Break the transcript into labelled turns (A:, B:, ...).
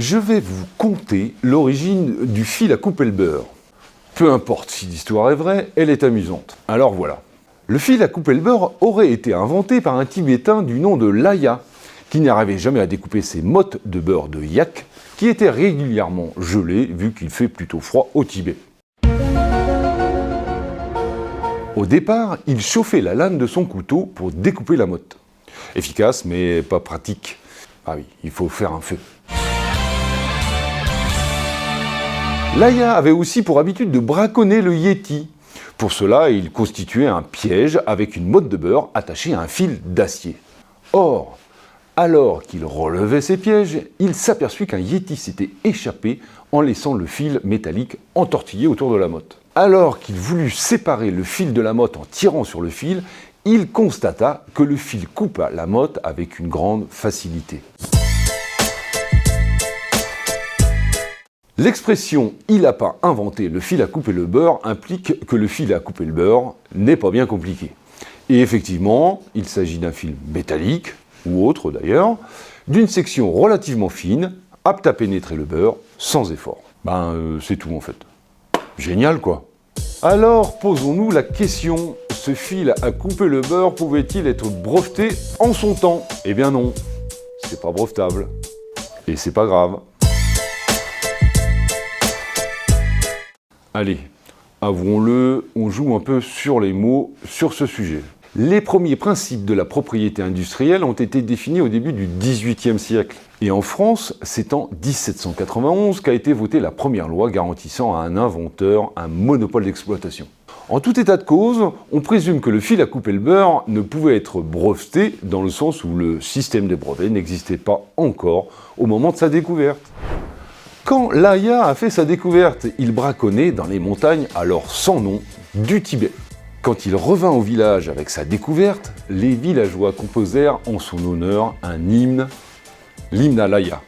A: je vais vous conter l'origine du fil à couper le beurre. Peu importe si l'histoire est vraie, elle est amusante. Alors voilà. Le fil à couper le beurre aurait été inventé par un Tibétain du nom de Laya, qui n'arrivait jamais à découper ses mottes de beurre de yak, qui étaient régulièrement gelées vu qu'il fait plutôt froid au Tibet. Au départ, il chauffait la lame de son couteau pour découper la motte. Efficace, mais pas pratique. Ah oui, il faut faire un feu. Laya avait aussi pour habitude de braconner le yéti. Pour cela, il constituait un piège avec une motte de beurre attachée à un fil d'acier. Or, alors qu'il relevait ses pièges, il s'aperçut qu'un yéti s'était échappé en laissant le fil métallique entortillé autour de la motte. Alors qu'il voulut séparer le fil de la motte en tirant sur le fil, il constata que le fil coupa la motte avec une grande facilité. L'expression « il n'a pas inventé le fil à couper le beurre » implique que le fil à couper le beurre n'est pas bien compliqué. Et effectivement, il s'agit d'un fil métallique, ou autre d'ailleurs, d'une section relativement fine, apte à pénétrer le beurre sans effort. C'est tout en fait. Génial quoi. Alors posons-nous la question, ce fil à couper le beurre pouvait-il être breveté en son temps? Eh bien non, c'est pas brevetable. Et c'est pas grave. Allez, avouons-le, on joue un peu sur les mots sur ce sujet. Les premiers principes de la propriété industrielle ont été définis au début du XVIIIe siècle. Et en France, c'est en 1791 qu'a été votée la première loi garantissant à un inventeur un monopole d'exploitation. En tout état de cause, on présume que le fil à couper le beurre ne pouvait être breveté dans le sens où le système de brevet n'existait pas encore au moment de sa découverte. Quand Laya a fait sa découverte, il braconnait dans les montagnes alors sans nom du Tibet. Quand il revint au village avec sa découverte, les villageois composèrent en son honneur un hymne, l'hymne à Laya.